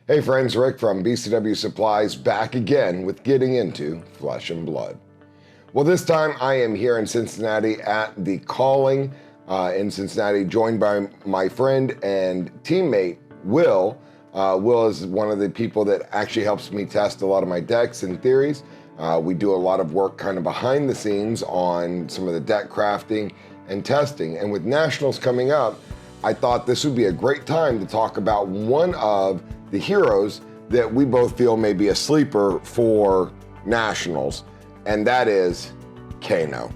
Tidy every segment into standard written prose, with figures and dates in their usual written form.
Hey friends, Rick from BCW Supplies back again with getting into Flesh and Blood. Well, this time I am here in Cincinnati at the Calling in Cincinnati, joined by my friend and teammate, Will. Will is one of the people that actually helps me test a lot of my decks and theories. We do a lot of work kind of behind the scenes on some of the deck crafting and testing. And with Nationals coming up, I thought this would be a great time to talk about one of the heroes that we both feel may be a sleeper for Nationals, and that is Kano.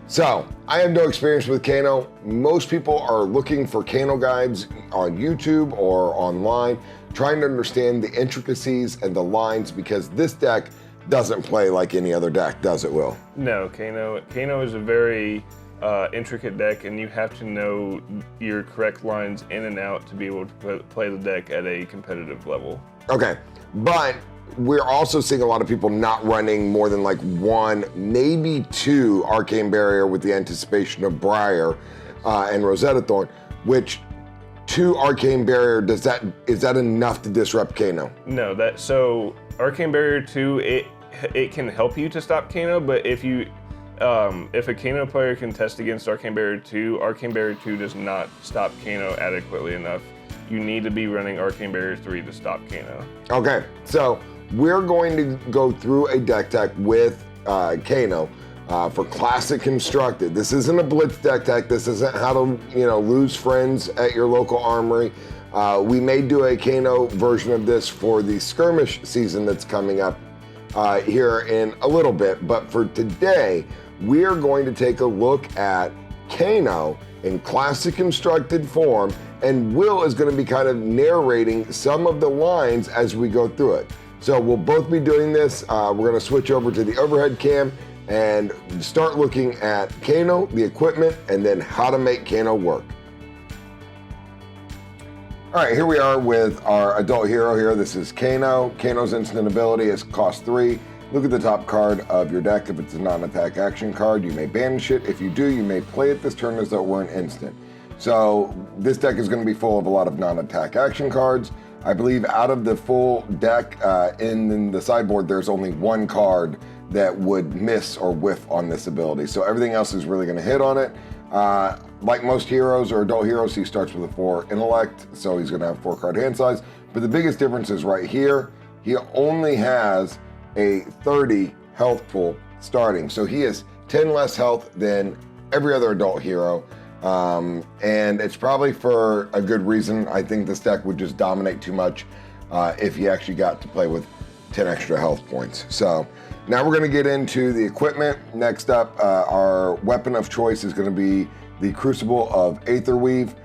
So, I have no experience with Kano. Most people are looking for Kano guides on YouTube or online, trying to understand the intricacies and the lines, because this deck doesn't play like any other deck, does it, Will? No, Kano is a very intricate deck, and you have to know your correct lines in and out to be able to play the deck at a competitive level. Okay, but we're also seeing a lot of people not running more than like one, maybe two Arcane Barrier with the anticipation of Briar and Rosetta Thorn, which two Arcane Barrier, is that enough to disrupt Kano? No, so Arcane Barrier 2, it can help you to stop Kano, but if a Kano player can test against Arcane Barrier 2 does not stop Kano adequately enough. You need to be running Arcane Barrier 3 to stop Kano. Okay, so we're going to go through a deck tech with Kano for Classic Constructed. This isn't a Blitz deck tech. This isn't how to lose friends at your local armory. We may do a Kano version of this for the skirmish season that's coming up here in a little bit. But for today, we are going to take a look at Kano in Classic Constructed form, and Will is going to be kind of narrating some of the lines as we go through it. So we'll both be doing this. We're going to switch over to the overhead cam and start looking at Kano, the equipment, and then how to make Kano work. All right, here we are with our adult hero here. This is Kano. Kano's instant ability is cost 3. Look at the top card of your deck. If it's a non-attack action card, you may banish it. If you do, you may play it this turn as though it were an instant. So this deck is going to be full of a lot of non-attack action cards. I believe out of the full deck in the sideboard, there's only one card that would miss or whiff on this ability. So everything else is really going to hit on it. Like most heroes or adult heroes, he starts with a 4 intellect, so he's going to have 4 card hand size. But the biggest difference is right here. He only has a 30 health pool starting. So he has 10 less health than every other adult hero. And it's probably for a good reason. I think this deck would just dominate too much if he actually got to play with 10 extra health points. So now we're going to get into the equipment. Next up, our weapon of choice is going to be the Crucible of Aetherweave.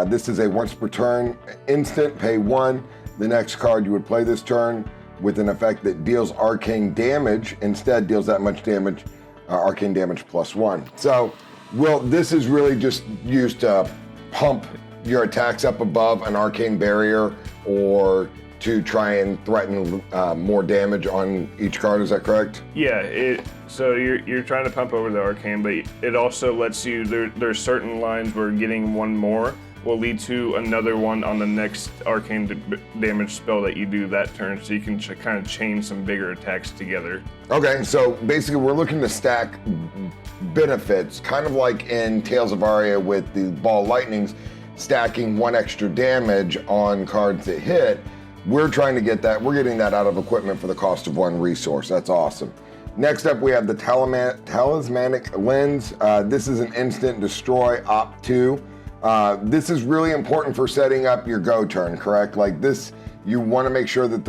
This is a once per turn instant, pay 1. The next card you would play this turn with an effect that deals arcane damage, instead deals that much damage, arcane damage +1. So, well, this is really just used to pump your attacks up above an arcane barrier or to try and threaten more damage on each card. Is that correct? Yeah, so you're trying to pump over the arcane, but it also lets you, there's certain lines where getting one more will lead to another one on the next arcane damage spell that you do that turn, so you can kind of chain some bigger attacks together. Okay, so basically we're looking to stack benefits, kind of like in Tales of Aria with the Ball Lightnings, stacking 1 extra damage on cards that hit. We're trying to get that, we're getting that out of equipment for the cost of 1 resource. That's awesome. Next up, we have the Talismanic Lens. This is an instant destroy op 2. This is really important for setting up your go turn, correct? Like this, you want to make sure that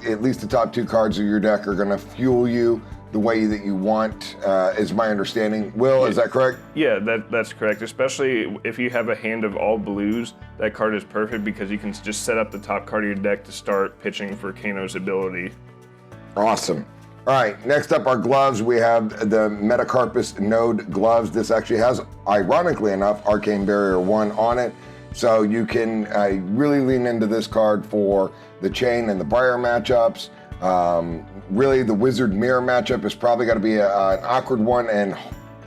at least the top 2 cards of your deck are going to fuel you the way that you want, is my understanding. Will, is that correct? Yeah, that's correct. Especially if you have a hand of all blues, that card is perfect because you can just set up the top card of your deck to start pitching for Kano's ability. Awesome. All right, next up, our gloves. We have the Metacarpus Node gloves. This actually has, ironically enough, Arcane Barrier 1 on it. So you can really lean into this card for the Chain and the Briar matchups. Really, the Wizard Mirror matchup is probably going to be an awkward one and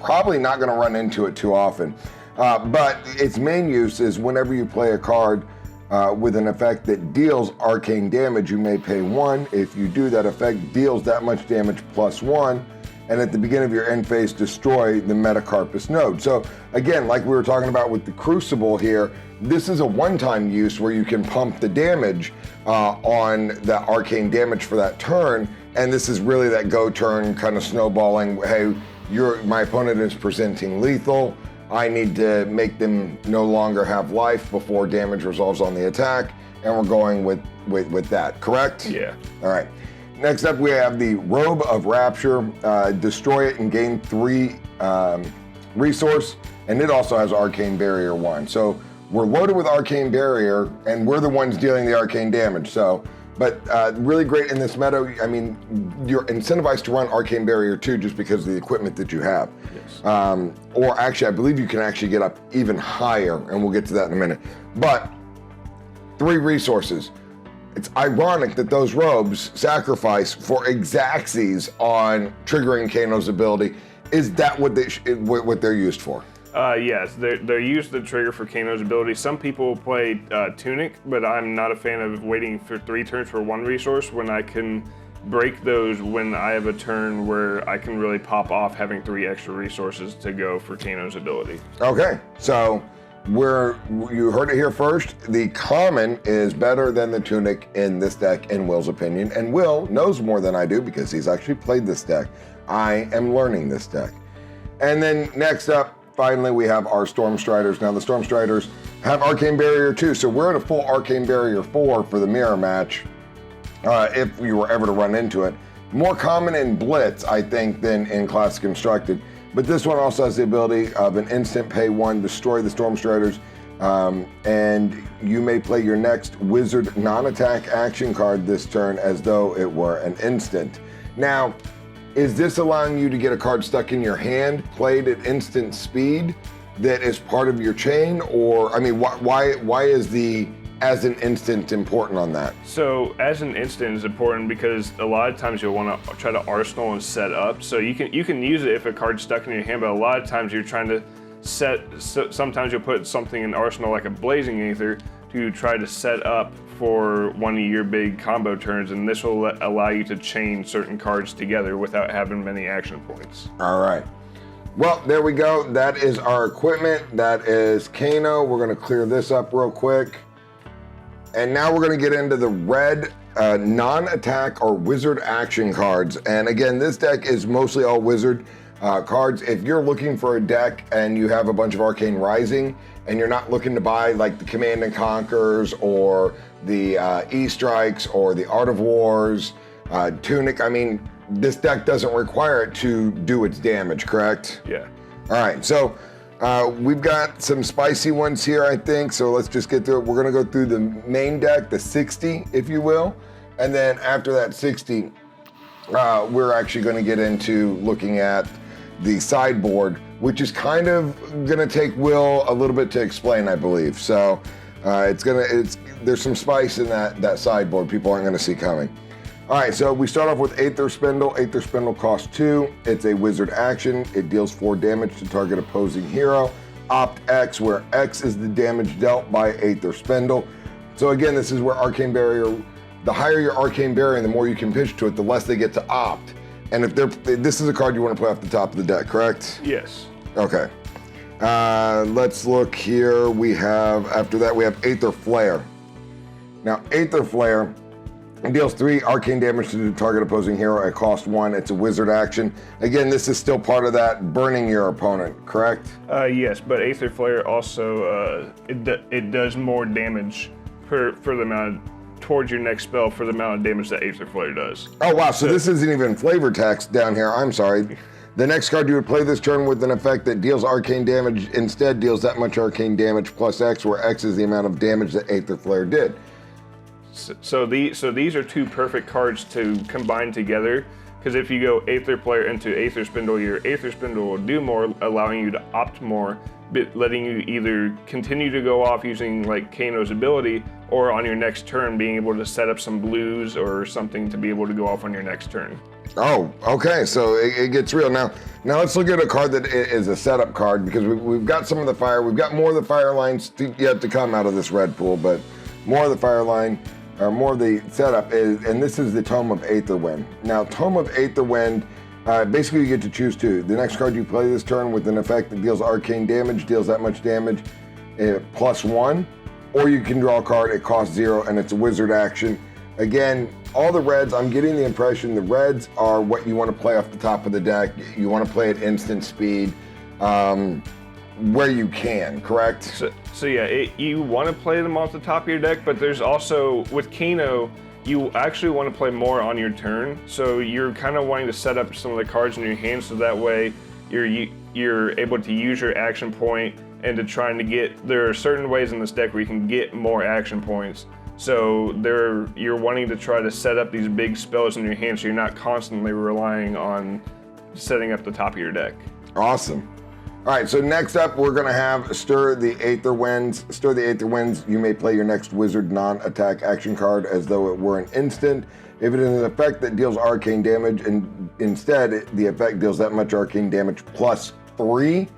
probably not going to run into it too often. But its main use is whenever you play a card with an effect that deals arcane damage, you may pay 1. If you do, that effect deals that much damage plus 1. And at the beginning of your end phase, destroy the Metacarpus node. So again, like we were talking about with the Crucible here, this is a one-time use where you can pump the damage on the arcane damage for that turn. And this is really that go turn kind of snowballing. Hey, my opponent is presenting lethal. I need to make them no longer have life before damage resolves on the attack. And we're going with that, correct? Yeah. All right. Next up, we have the Robe of Rapture. Destroy it and gain 3 resource, and it also has Arcane Barrier 1. So we're loaded with Arcane Barrier, and we're the ones dealing the arcane damage. So, but really great in this meta. I mean, you're incentivized to run Arcane Barrier 2 just because of the equipment that you have. Yes. Or actually, I believe you can actually get up even higher, and we'll get to that in a minute. But 3 resources. It's ironic that those robes sacrifice for Exacxes on triggering Kano's ability. Is that what they're used for? Yes, they're used to trigger for Kano's ability. Some people play Tunic, but I'm not a fan of waiting for 3 turns for 1 resource when I can break those when I have a turn where I can really pop off having 3 extra resources to go for Kano's ability. Okay, so you heard it here first. The common is better than the Tunic in this deck, in Will's opinion. And Will knows more than I do because he's actually played this deck. I am learning this deck. And then next up, finally, we have our Storm Striders. Now, the Storm Striders have Arcane Barrier 2, so we're at a full Arcane Barrier 4 for the mirror match, if you were ever to run into it. More common in Blitz, I think, than in Classic Constructed. But this one also has the ability of an instant pay 1, destroy the Storm Striders, and you may play your next Wizard non-attack action card this turn as though it were an instant. Now, is this allowing you to get a card stuck in your hand, played at instant speed, that is part of your chain? Or, I mean, why is the as an instant important on that? So as an instant is important because a lot of times you'll want to try to arsenal and set up. So you can use it if a card's stuck in your hand, but a lot of times you're trying to sometimes you'll put something in arsenal like a Blazing Aether to try to set up for one of your big combo turns, and this will allow you to chain certain cards together without having many action points. All right. Well, there we go. That is our equipment. That is Kano. We're going to clear this up real quick. And now we're going to get into the red non-attack or wizard action cards. And again, this deck is mostly all wizard cards. If you're looking for a deck and you have a bunch of Arcane Rising and you're not looking to buy like the Command and Conquers or the E-Strikes or the Art of Wars, Tunic, I mean, this deck doesn't require it to do its damage, correct? Yeah. All right, so we've got some spicy ones here, I think, so let's just get through it. We're gonna go through the main deck, the 60, if you will, and then after that 60, we're actually gonna get into looking at the sideboard, which is kind of gonna take Will a little bit to explain, I believe. So there's some spice in that sideboard people aren't gonna see coming. All right, so we start off with Aether Spindle. Aether Spindle costs 2. It's a wizard action. It deals 4 damage to target opposing hero. Opt X, where X is the damage dealt by Aether Spindle. So again, this is where Arcane Barrier, the higher your Arcane Barrier and the more you can pitch to it, the less they get to opt. And this is a card you want to play off the top of the deck, correct? Yes. Okay. Let's look here. After that, we have Aether Flare. Now, Aether Flare, it deals 3 arcane damage to the target opposing hero at cost 1. It's a wizard action. Again, this is still part of that burning your opponent, correct? Yes, but Aether Flare also it does more damage for the amount towards your next spell for the amount of damage that Aether Flare does. Oh wow! So this isn't even flavor text down here. I'm sorry. The next card you would play this turn with an effect that deals arcane damage instead deals that much arcane damage plus X, where X is the amount of damage that Aether Flare did. So these are 2 perfect cards to combine together, because if you go Aether Flare into Aether Spindle, your Aether Spindle will do more, allowing you to opt more, but letting you either continue to go off using like Kano's ability, or on your next turn being able to set up some blues or something to be able to go off on your next turn. Oh, okay, so it gets real. Now let's look at a card that is a setup card, because we've got some of the fire, we've got more of the fire lines yet to come out of this red pool, but more of the fire line, or more of the setup is, and this is the Tome of Aetherwind. Now, Tome of Aetherwind, basically you get to choose two. The next card you play this turn with an effect that deals arcane damage, deals that much damage, +1, or you can draw a card, it costs 0, and it's a wizard action. Again, all the reds, I'm getting the impression the reds are what you want to play off the top of the deck. You want to play at instant speed, where you can, correct? So yeah, you want to play them off the top of your deck, but there's also, with Kano, you actually want to play more on your turn. So you're kind of wanting to set up some of the cards in your hand so that way you're able to use your action point and to trying to get, there are certain ways in this deck where you can get more action points. So you're wanting to try to set up these big spells in your hand so you're not constantly relying on setting up the top of your deck. Awesome. All right, so next up, we're going to have Stir the Aether Winds. Stir the Aether Winds, you may play your next wizard non-attack action card as though it were an instant. If it is an effect that deals arcane damage, and instead the effect deals that much arcane damage +3.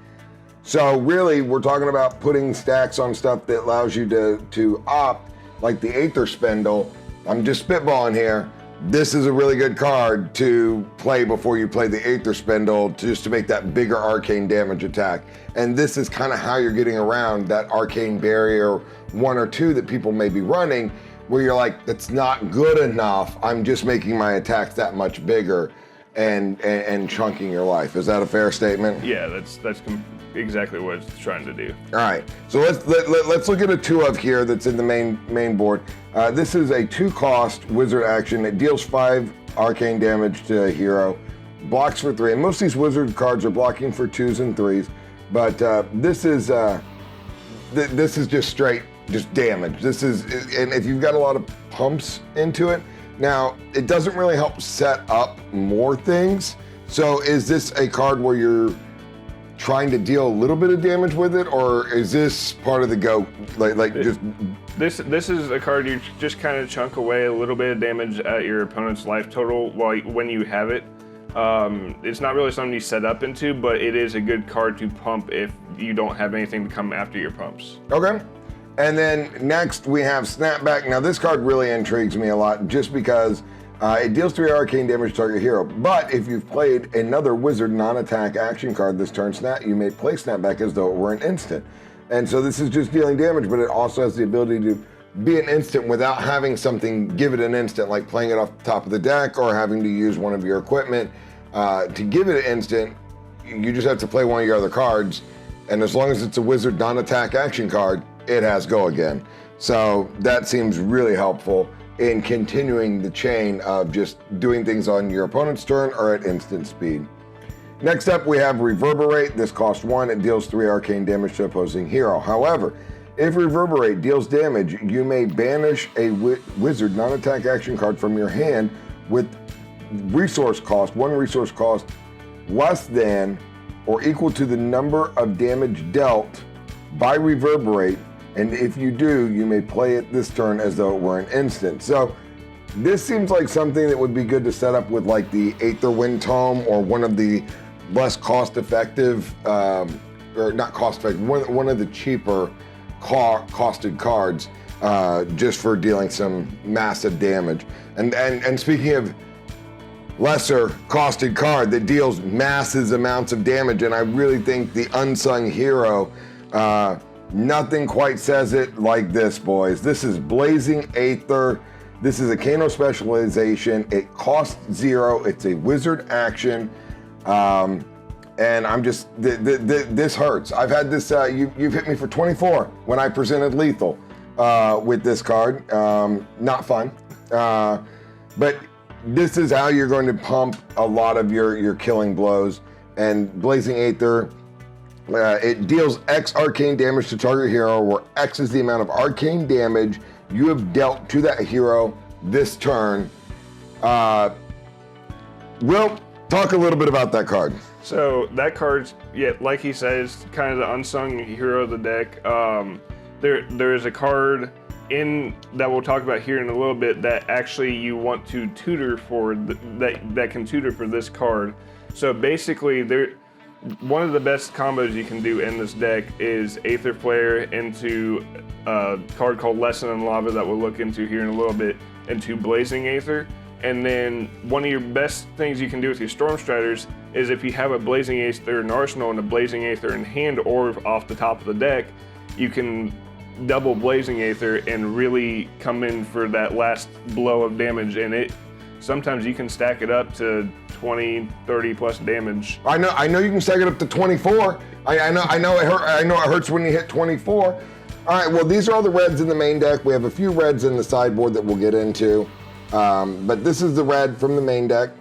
So really, we're talking about putting stacks on stuff that allows you to opt, like the Aether Spindle. I'm just spitballing here. This is a really good card to play before you play the Aether Spindle, just to make that bigger arcane damage attack. And this is kind of how you're getting around that Arcane Barrier 1 or 2 that people may be running, where you're like, that's not good enough. I'm just making my attacks that much bigger and chunking your life. Is that a fair statement? Yeah, that's exactly what it's trying to do. All right, so let's look at a 2 of here that's in the main board. This is a 2-cost wizard action. It deals 5 arcane damage to a hero, blocks for 3. And most of these wizard cards are blocking for 2s and 3s, but this is just straight damage. This is, and if you've got a lot of pumps into it, now it doesn't really help set up more things. So is this a card where you're trying to deal a little bit of damage with it, or is this part of the go? This is a card you just kind of chunk away a little bit of damage at your opponent's life total when you have it. It's not really something you set up into, but it is a good card to pump if you don't have anything to come after your pumps. Okay. And then next we have Snapback. Now this card really intrigues me a lot just because it deals 3 arcane damage to target hero, but if you've played another wizard non-attack action card this turn, you may play Snapback as though it were an instant. And so this is just dealing damage, but it also has the ability to be an instant without having something give it an instant, like playing it off the top of the deck or having to use one of your equipment to give it an instant. You just have to play one of your other cards, and as long as it's a wizard non-attack action card, it has go again. So that seems really helpful in continuing the chain of just doing things on your opponent's turn or at instant speed. Next up, we have Reverberate. This costs 1. It deals 3 arcane damage to opposing hero. However, if Reverberate deals damage, you may banish a wizard non-attack action card from your hand with resource cost, 1 resource cost less than or equal to the number of damage dealt by Reverberate. And if you do, you may play it this turn as though it were an instant. So this seems like something that would be good to set up with like the Aetherwind Tome or one of the less cost-effective, or not cost-effective, one of the cheaper costed cards just for dealing some massive damage. And speaking of lesser costed card that deals massive amounts of damage, and I really think the unsung hero, nothing quite says it like this, boys. This is Blazing Aether. This is a Kano specialization. It costs 0. It's a wizard action. And I'm just, this hurts. I've had this, you've hit me for 24 when I presented lethal with this card. Not fun. But this is how you're going to pump a lot of your killing blows. And Blazing Aether, it deals X arcane damage to target hero, where X is the amount of arcane damage you have dealt to that hero this turn. We'll talk a little bit about that card. So that card's, yeah, like he says, kind of the unsung hero of the deck. There is a card in that we'll talk about here in a little bit that actually you want to tutor for, that can tutor for this card. So basically, one of the best combos you can do in this deck is Aether Flare into a card called Lesson in Lava that we'll look into here in a little bit, into Blazing Aether. And then one of your best things you can do with your Storm Striders is if you have a Blazing Aether in arsenal and a Blazing Aether in hand or off the top of the deck, you can double Blazing Aether and really come in for that last blow of damage. And sometimes you can stack it up to 20, 30 plus damage. I know you can stack it up to 24. I know it hurts when you hit 24. All right, well, these are all the reds in the main deck. We have a few reds in the sideboard that we'll get into. But this is the red from the main deck.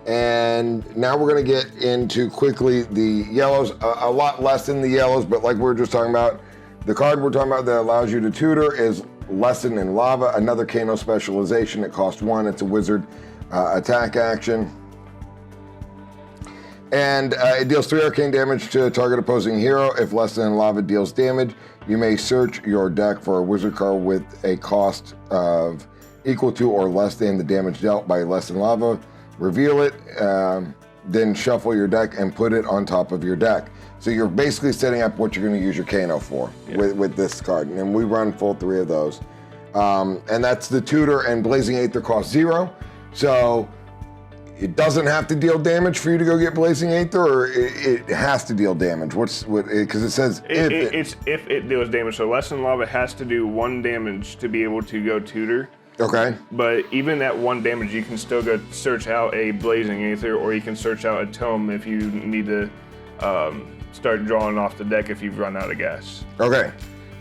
And now we're gonna get into quickly the yellows, a lot less in the yellows, but like we were just talking about, the card we're talking about that allows you to tutor is Lesson in Lava, another Kano specialization. It costs 1, it's a wizard attack action. And it deals 3 arcane damage to target opposing hero. If Lesson in Lava deals damage, you may search your deck for a wizard card with a cost of equal to or less than the damage dealt by Lesson in Lava. Reveal it, then shuffle your deck and put it on top of your deck. So you're basically setting up what you're going to use your Kano for with this card. And we run full 3 of those. And that's the tutor, and Blazing Aether costs 0. So it doesn't have to deal damage for you to go get Blazing Aether, or it has to deal damage? Because it says if it deals damage. So Lesson in Lava has to do 1 damage to be able to go tutor. Okay. But even at 1 damage, you can still go search out a Blazing Aether, or you can search out a Tome if you need to start drawing off the deck if you've run out of gas. Okay.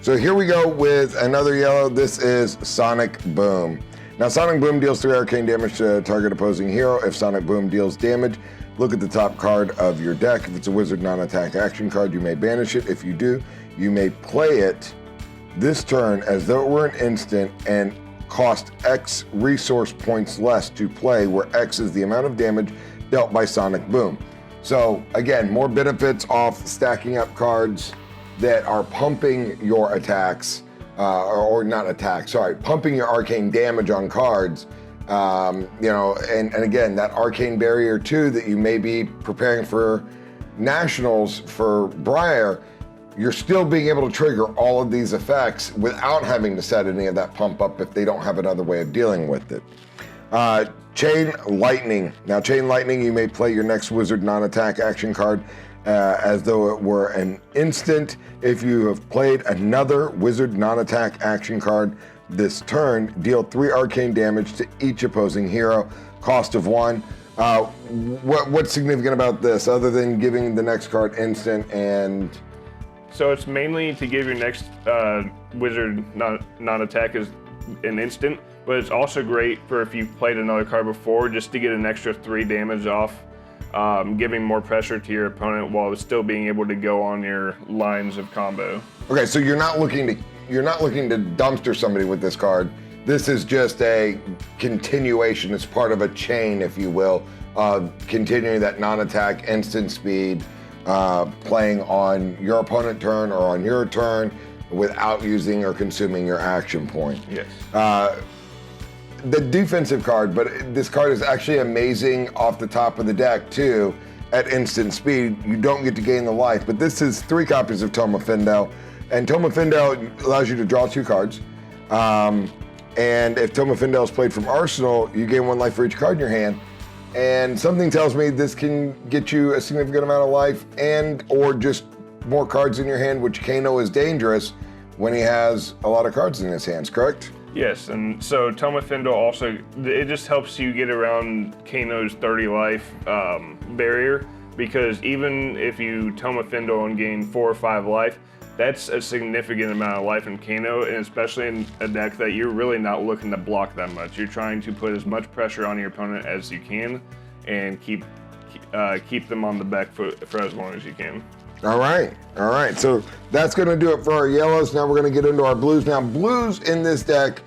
So here we go with another yellow. This is Sonic Boom. Now, Sonic Boom deals 3 arcane damage to target opposing hero. If Sonic Boom deals damage, look at the top card of your deck. If it's a wizard non-attack action card, you may banish it. If you do, you may play it this turn as though it were an instant and cost X resource points less to play, where X is the amount of damage dealt by Sonic Boom. So again, more benefits off stacking up cards that are pumping your attacks, or not attacks, sorry, pumping your arcane damage on cards. And again, that Arcane Barrier 2 that you may be preparing for Nationals for Briar, you're still being able to trigger all of these effects without having to set any of that pump up if they don't have another way of dealing with it. Chain Lightning. Now, Chain Lightning, you may play your next wizard non-attack action card as though it were an instant. If you have played another wizard non-attack action card this turn, deal 3 arcane damage to each opposing hero, cost of 1. What's significant about this other than giving the next card instant and... So it's mainly to give your next wizard non-attack as an instant, but it's also great for if you've played another card before, just to get an extra 3 damage off, giving more pressure to your opponent while still being able to go on your lines of combo. Okay, so you're not looking to dumpster somebody with this card. This is just a continuation. It's part of a chain, if you will, of continuing that non-attack instant speed. Playing on your opponent turn or on your turn without using or consuming your action point. Yes. The defensive card, but this card is actually amazing off the top of the deck too. At instant speed, you don't get to gain the life, but this is 3 copies of Tome of Findel, and Tome of Findel allows you to draw 2 cards. And if Tome of Findel is played from Arsenal, you gain 1 life for each card in your hand. And something tells me this can get you a significant amount of life and or just more cards in your hand, which Kano is dangerous when he has a lot of cards in his hands, correct? Yes, and so Tome of Findel also, it just helps you get around Kano's 30 life barrier, because even if you Tome of Findel and gain 4 or 5 life, that's a significant amount of life in Kano, and especially in a deck that you're really not looking to block that much. You're trying to put as much pressure on your opponent as you can and keep them on the back foot for as long as you can. All right. So that's going to do it for our yellows. Now we're going to get into our blues. Now, blues in this deck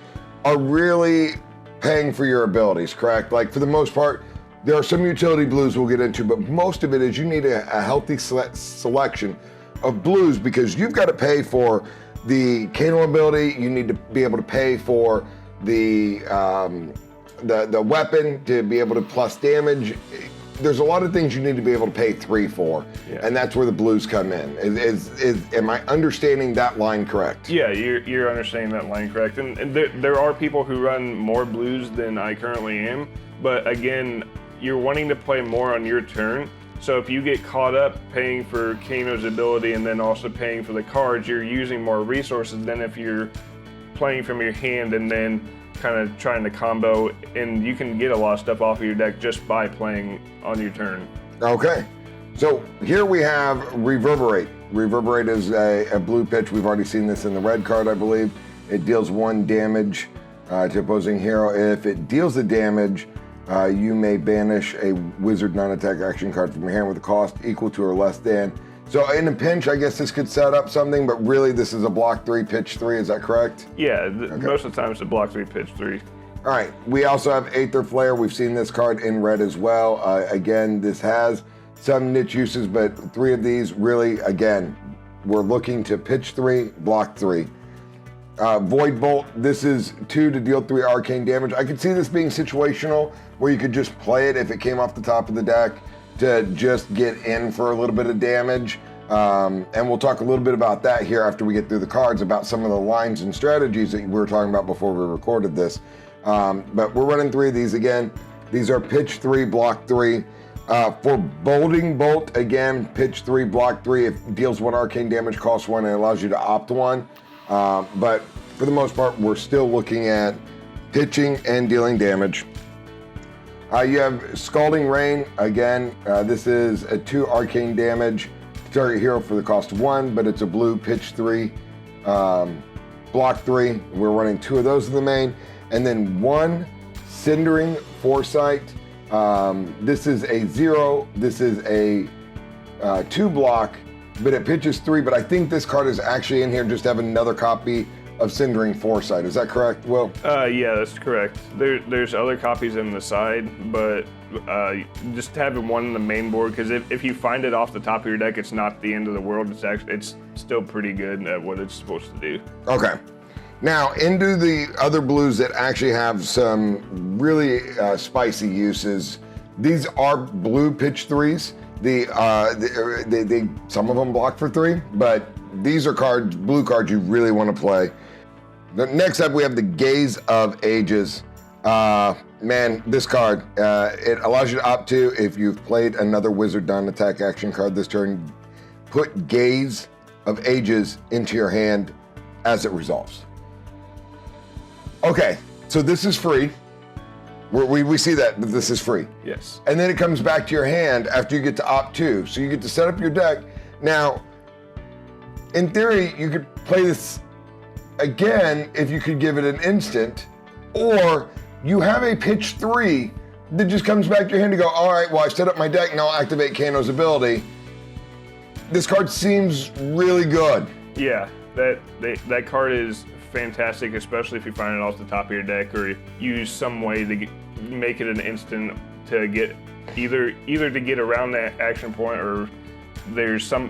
are really paying for your abilities, correct? Like, for the most part, there are some utility blues we'll get into, but most of it is you need a healthy selection of blues, because you've got to pay for the Kano ability. You need to be able to pay for the weapon to be able to plus damage. there's a lot of things you need to be able to pay 3 for, and that's where the blues come in. Am I understanding that line correct? Yeah, you're understanding that line correct. And there are people who run more blues than I currently am, but again, you're wanting to play more on your turn. So if you get caught up paying for Kano's ability and then also paying for the cards, you're using more resources than if you're playing from your hand and then kind of trying to combo, and you can get a lot of stuff off of your deck just by playing on your turn. Okay, so here we have Reverberate. Reverberate is a blue pitch. We've already seen this in the red card, I believe. It deals 1 damage to opposing hero. If it deals the damage, you may banish a wizard non-attack action card from your hand with a cost equal to or less than. So in a pinch, I guess this could set up something, but really this is a block 3, pitch 3, is that correct? Yeah, most of the time it's a block 3, pitch 3. All right, we also have Aether Flare. We've seen this card in red as well. Again, this has some niche uses, but 3 of these really, again, we're looking to pitch 3, block 3. Void Bolt, this is 2 to deal 3 arcane damage. I could see this being situational where you could just play it if it came off the top of the deck to just get in for a little bit of damage. And we'll talk a little bit about that here after we get through the cards, about some of the lines and strategies that we were talking about before we recorded this. But we're running 3 of these again. These are pitch 3, block 3. For Bolting Bolt, again, pitch 3, block 3. It deals 1 arcane damage, costs 1, and allows you to opt 1. But for the most part, we're still looking at pitching and dealing damage. You have Scalding Rain. Again, this is a 2 arcane damage to target hero for the cost of 1, but it's a blue pitch 3, block 3. We're running 2 of those in the main. And then 1 Cindering Foresight. This is a 0. This is a 2 block, but it pitches 3. But I think this card is actually in here just to have another copy of Cindering Foresight. Is that correct, Will? Yeah, that's correct. There's other copies in the side, but just having 1 in the main board, because if you find it off the top of your deck, it's not the end of the world. It's still pretty good at what it's supposed to do. Okay. Now, into the other blues that actually have some really spicy uses. These are blue pitch 3s. Some of them block for 3, but these are cards, blue cards you really want to play. Next up, we have the Gaze of Ages. Man, this card, it allows you to opt 2 if you've played another wizard non-attack action card this turn. Put Gaze of Ages into your hand as it resolves. Okay, so this is free. We see that this is free. Yes. And then it comes back to your hand after you get to opt 2. So you get to set up your deck. Now, in theory, you could play this again if you could give it an instant, or you have a pitch 3 that just comes back to your hand to go, all right, well, I set up my deck, now I'll activate Kano's ability. This card seems really good. Yeah, that card is fantastic, especially if you find it off the top of your deck or use some way to make it an instant to get either to get around that action point, or there's some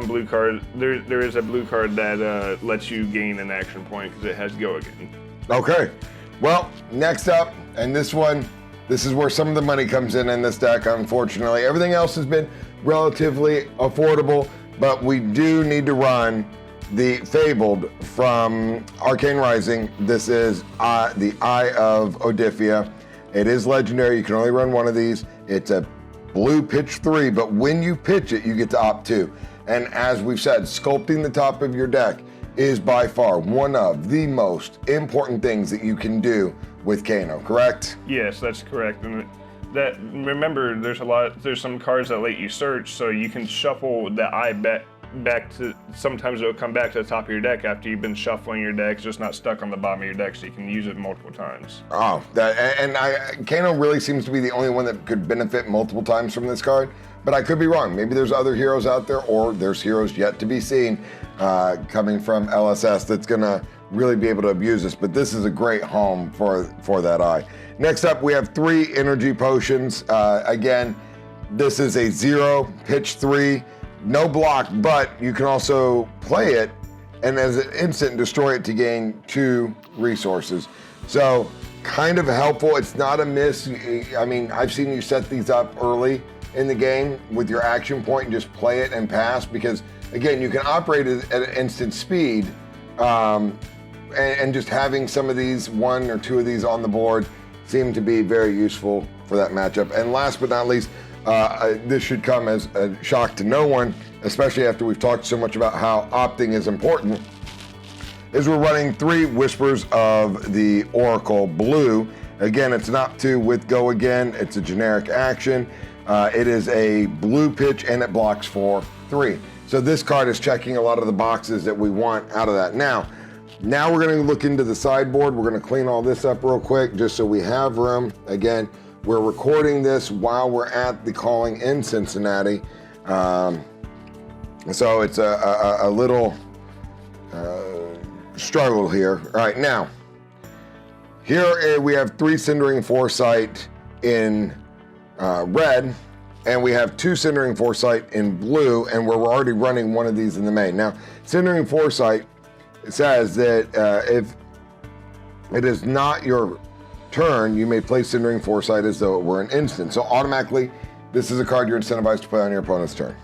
blue card. There is a blue card that lets you gain an action point because it has Go Again. Okay. Well, next up, and this is where some of the money comes in this deck, unfortunately. Everything else has been relatively affordable, but we do need to run the Fabled from Arcane Rising. This is the Eye of Odifia. It is legendary. You can only run 1 of these. It's a blue pitch 3, but when you pitch it, you get to opt 2. And as we've said, sculpting the top of your deck is by far one of the most important things that you can do with Kano, correct? Yes, that's correct. And that, remember, there's some cards that let you search, so you can shuffle the eye back to, sometimes it'll come back to the top of your deck after you've been shuffling your deck. It's just not stuck on the bottom of your deck, so you can use it multiple times. Oh, Kano really seems to be the only one that could benefit multiple times from this card, but I could be wrong. Maybe there's other heroes out there, or there's heroes yet to be seen coming from LSS that's gonna really be able to abuse this, but this is a great home for that eye. Next up, we have 3 energy potions. Again, this is a 0 pitch 3. No block, but you can also play it and as an instant destroy it to gain 2 resources. So kind of helpful. It's not a miss. I mean, I've seen you set these up early in the game with your action point and just play it and pass, because again, you can operate it at an instant speed, and just having some of these, 1 or 2 of these on the board, seem to be very useful for that matchup. And last but not least, this should come as a shock to no one, especially after we've talked so much about how opting is important, is we're running 3 Whispers of the Oracle Blue. Again, it's an opt 2 with Go Again. It's a generic action. It is a blue pitch and it blocks for 3. So this card is checking a lot of the boxes that we want out of that. Now we're going to look into the sideboard. We're going to clean all this up real quick just so we have room. Again, we're recording this while we're at the calling in Cincinnati. So it's a little struggle here. All right, now, here we have 3 Cindering Foresight in red, and we have 2 Cindering Foresight in blue, and we're already running one of these in the main. Now, Cindering Foresight says that if it is not your turn, you may play Cindering Foresight as though it were an instant. So automatically, this is a card you're incentivized to play on your opponent's turn.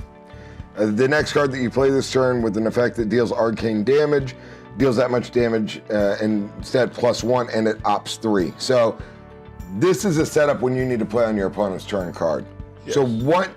The next card that you play this turn with an effect that deals arcane damage, deals that much damage instead +1, and it opts 3. So this is a setup when you need to play on your opponent's turn card. Yes. So what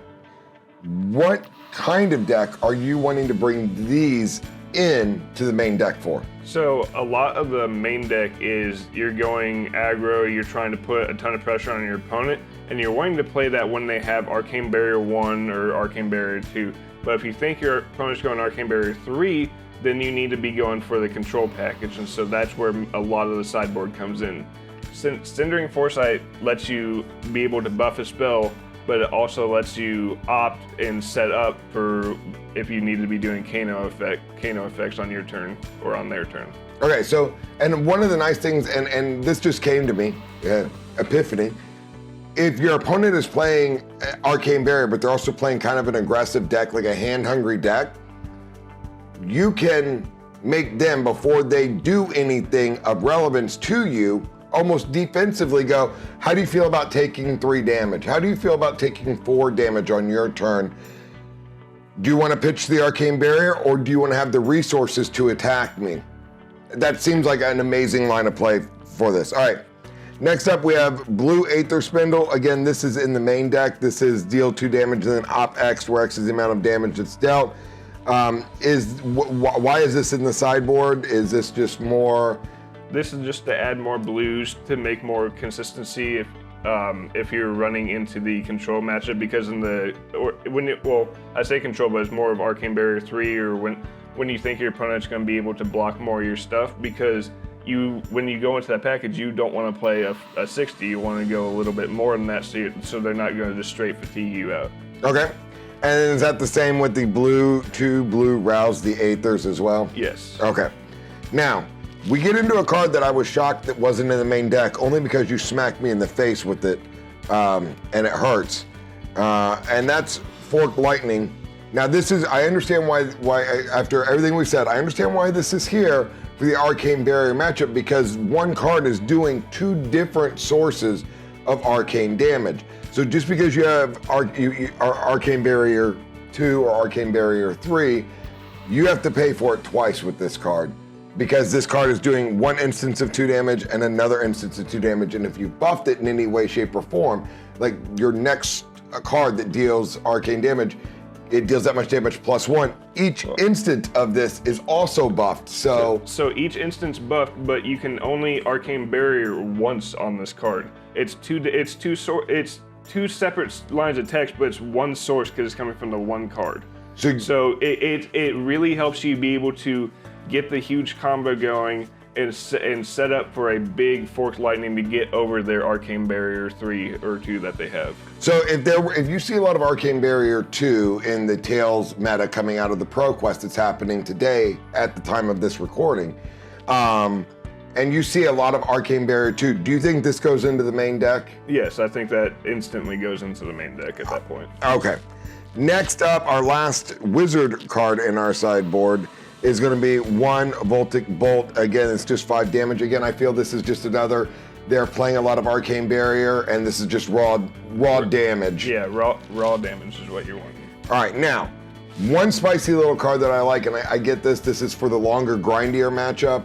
kind of deck are you wanting to bring these in to the main deck for? So a lot of the main deck is you're going aggro, you're trying to put a ton of pressure on your opponent, and you're wanting to play that when they have Arcane Barrier 1 or Arcane Barrier 2. But if you think your opponent's going Arcane Barrier 3, then you need to be going for the control package, and so that's where a lot of the sideboard comes in. Cindering Foresight lets you be able to buff a spell, but it also lets you opt and set up for if you need to be doing Kano effects on your turn or on their turn. Okay, so, and one of the nice things, and this just came to me, epiphany, if your opponent is playing Arcane Barrier, but they're also playing kind of an aggressive deck, like a hand-hungry deck, you can make them, before they do anything of relevance to you, almost defensively go, how do you feel about taking 3 damage? How do you feel about taking 4 damage on your turn? Do you want to pitch the Arcane Barrier, or do you want to have the resources to attack me? That seems like an amazing line of play for this. All right, next up we have Blue Aether Spindle. Again, this is in the main deck. This is deal 2 damage and then op X, where X is the amount of damage that's dealt. Why is this in the sideboard? Is this just more? This is just to add more blues to make more consistency if you're running into the control matchup, because I say control, but it's more of Arcane Barrier 3, or when you think your opponent's going to be able to block more of your stuff, because when you go into that package, you don't want to play a 60, you want to go a little bit more than that, so they're not going to just straight fatigue you out. Okay. And is that the same with the blue, 2 blue Rouse the Aethers as well? Yes. Okay. Now, we get into a card that I was shocked that wasn't in the main deck, only because you smacked me in the face with it, and it hurts. And that's Forked Lightning. Now this is, I understand why after everything we've said, I understand why this is here for the Arcane Barrier matchup, because one card is doing 2 different sources of arcane damage. So just because you have Arcane Barrier 2 or Arcane Barrier 3, you have to pay for it twice with this card, because this card is doing 1 instance of 2 damage and another instance of 2 damage, and if you buffed it in any way, shape, or form, like your next card that deals arcane damage, it deals that much damage +1. Each instant of this is also buffed, so each instance buffed, but you can only Arcane Barrier once on this card. It's two separate lines of text, but it's one source because it's coming from the one card. So it really helps you be able to get the huge combo going and set up for a big Forked Lightning to get over their Arcane Barrier 3 or 2 that they have. So if you see a lot of Arcane Barrier 2 in the Tails meta coming out of the Pro Quest that's happening today at the time of this recording, and you see a lot of Arcane Barrier 2, do you think this goes into the main deck? Yes, I think that instantly goes into the main deck at that point. Okay. Next up, our last wizard card in our sideboard is going to be 1 Voltic Bolt. Again, it's just 5 damage. Again, I feel this is just another they're playing a lot of Arcane Barrier, and this is just raw damage. Yeah, raw damage is what you're wanting. All right, now, one spicy little card that I like, and I get this. This is for the longer, grindier matchup,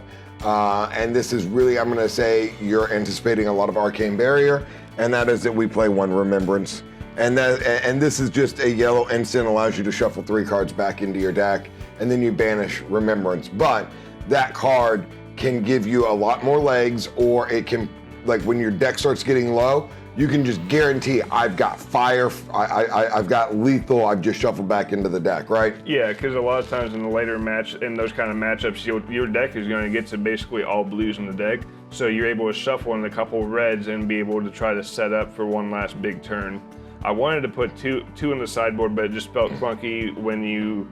and this is really, I'm going to say, you're anticipating a lot of Arcane Barrier, and that is that we play one Remembrance. And this is just a yellow instant, allows you to shuffle 3 cards back into your deck, and then you banish Remembrance. But that card can give you a lot more legs, or it can, like when your deck starts getting low, you can just guarantee I've got fire, I've got lethal, I've just shuffled back into the deck, right? Yeah, because a lot of times in the later match, in those kind of matchups, your deck is going to get to basically all blues in the deck, so you're able to shuffle in a couple reds and be able to try to set up for one last big turn. I wanted to put two in the sideboard, but it just felt clunky when you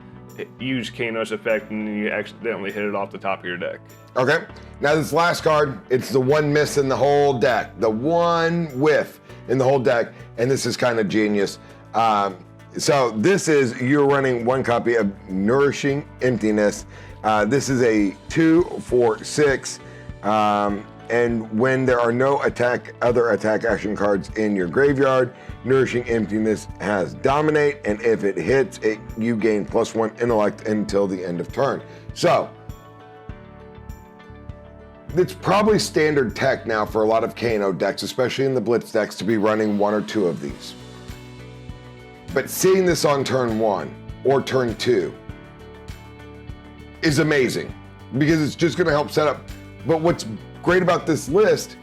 use Kano's effect and you accidentally hit it off the top of your deck. Okay, now this last card, it's the one miss in the whole deck, the one whiff in the whole deck, and this is kind of genius. So this is, you're running one copy of Nourishing Emptiness. This is a 2/4/6, and when there are no other attack action cards in your graveyard, Nourishing Emptiness has Dominate, and if it hits, you gain +1 intellect until the end of turn. So, it's probably standard tech now for a lot of Kano decks, especially in the Blitz decks, to be running 1 or 2 of these. But seeing this on turn 1 or turn 2 is amazing, because it's just gonna help set up. But what's great about this list,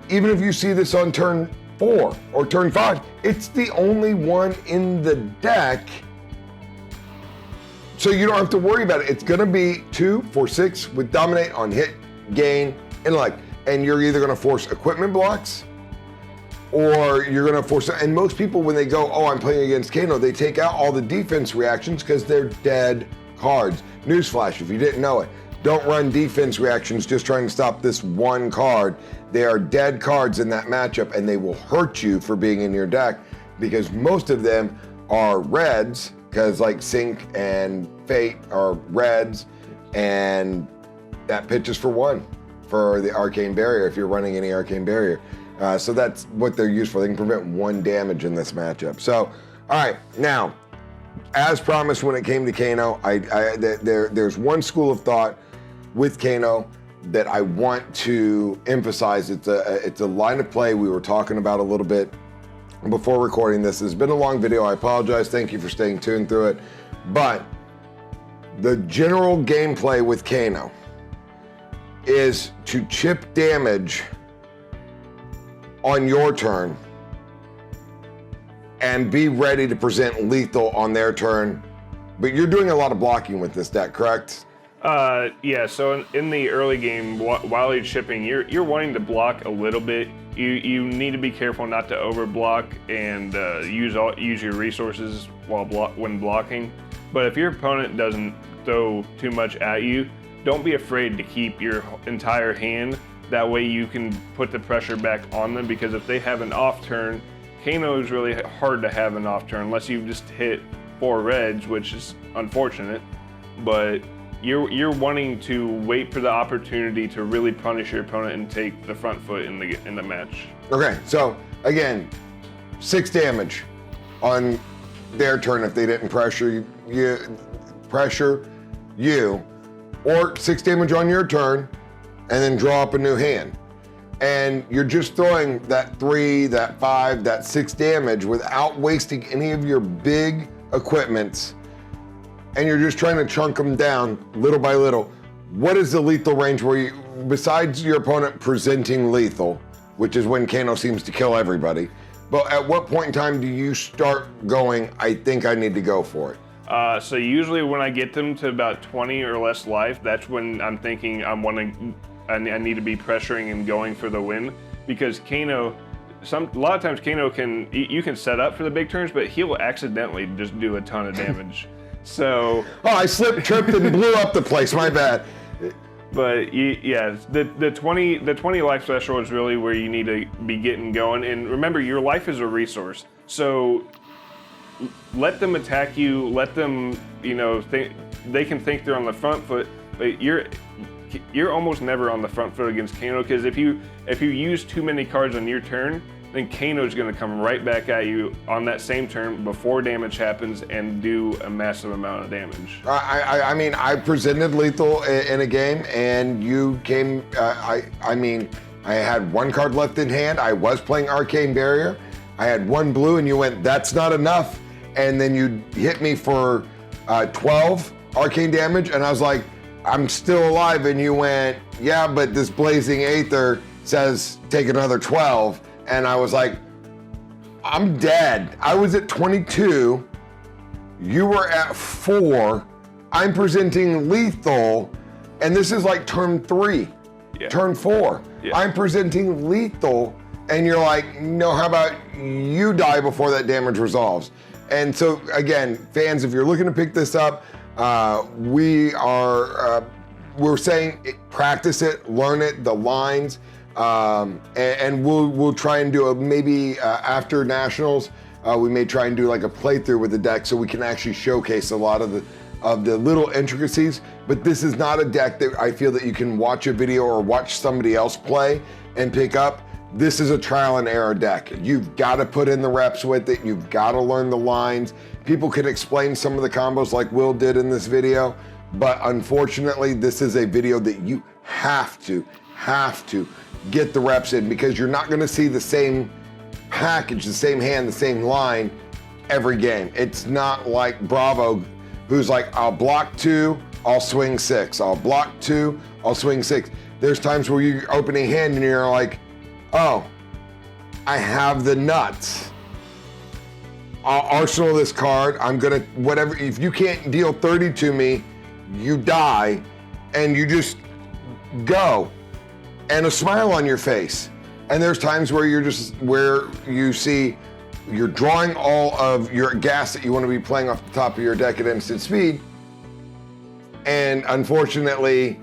even if you see this on turn 4 or turn 5, it's the only one in the deck, so you don't have to worry about it. It's gonna be 2/4/6 with Dominate on hit, gain, intellect, and you're either gonna force equipment blocks, or you're gonna force, and most people when they go, oh, I'm playing against Kano, they take out all the defense reactions because they're dead cards. Newsflash, if you didn't know it, don't run defense reactions just trying to stop this one card. They are dead cards in that matchup, and they will hurt you for being in your deck, because most of them are reds, because like Sync and Fate are reds, and that pitches for 1 for the Arcane Barrier if you're running any Arcane Barrier. So that's what they're used for. They can prevent 1 damage in this matchup. So, all right, now, as promised when it came to Kano, there's one school of thought with Kano that I want to emphasize. It's a line of play we were talking about a little bit before recording this. It's been a long video, I apologize. Thank you for staying tuned through it. But the general gameplay with Kano is to chip damage on your turn and be ready to present lethal on their turn. But you're doing a lot of blocking with this deck, correct? Yeah, so in the early game, while you're chipping, you're wanting to block a little bit. You need to be careful not to overblock and use your resources when blocking. But if your opponent doesn't throw too much at you, don't be afraid to keep your entire hand. That way you can put the pressure back on them, because if they have an off turn, Kano is really hard to have an off turn unless you've just hit 4 reds, which is unfortunate. But you're wanting to wait for the opportunity to really punish your opponent and take the front foot in the match. Okay, so again, 6 damage on their turn if they didn't pressure you, or 6 damage on your turn, and then draw up a new hand. And you're just throwing that 3, that 5, that 6 damage without wasting any of your big equipments, and you're just trying to chunk them down little by little. What is the lethal range where you, besides your opponent presenting lethal, which is when Kano seems to kill everybody, but at what point in time do you start going, I think I need to go for it? So usually when I get them to about 20 or less life, that's when I'm thinking I need to be pressuring and going for the win, because Kano, a lot of times Kano you can set up for the big turns, but he'll accidentally just do a ton of damage. So I slipped, tripped, and blew up the place. My bad. But yeah, the 20 life threshold is really where you need to be getting going. And remember, your life is a resource. So let them attack you. Let them, think they can think they're on the front foot. But you're almost never on the front foot against Kano, because if you use too many cards on your turn, then Kano's going to come right back at you on that same turn before damage happens and do a massive amount of damage. I mean, I presented lethal in a game, and you came. I mean, I had one card left in hand. I was playing Arcane Barrier. I had one blue, and you went, "That's not enough," and then you hit me for 12 arcane damage, and I was like, "I'm still alive," and you went, "Yeah, but this Blazing Aether says take another 12." And I was like, I'm dead. I was at 22. You were at 4. I'm presenting lethal. And this is like turn 3, turn 4. Yeah. I'm presenting lethal. And you're like, no, how about you die before that damage resolves? And so, again, fans, if you're looking to pick this up, we're saying practice it, learn it, the lines. And we'll try and do maybe after nationals, we may try and do like a playthrough with the deck so we can actually showcase a lot of the little intricacies. But this is not a deck that I feel that you can watch a video or watch somebody else play and pick up. This is a trial and error deck. You've got to put in the reps with it. You've got to learn the lines. People can explain some of the combos like Will did in this video, but unfortunately, this is a video that you have to get the reps in, because you're not going to see the same package, the same hand, the same line every game. It's not like Bravo, who's like, I'll block 2, I'll swing 6. I'll block 2, I'll swing 6. There's times where you're opening hand and you're like, oh, I have the nuts. I'll arsenal this card. I'm gonna, whatever, if you can't deal 30 to me, you die, and you just go. And a smile on your face. And there's times where you see you're drawing all of your gas that you want to be playing off the top of your deck at instant speed. And unfortunately,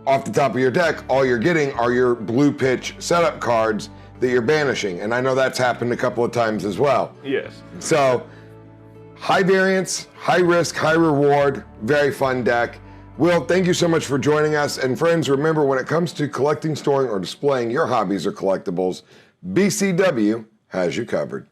off the top of your deck, all you're getting are your blue pitch setup cards that you're banishing. And I know that's happened a couple of times as well. Yes. So, high variance, high risk, high reward, very fun deck. Will, thank you so much for joining us. And friends, remember, when it comes to collecting, storing, or displaying your hobbies or collectibles, BCW has you covered.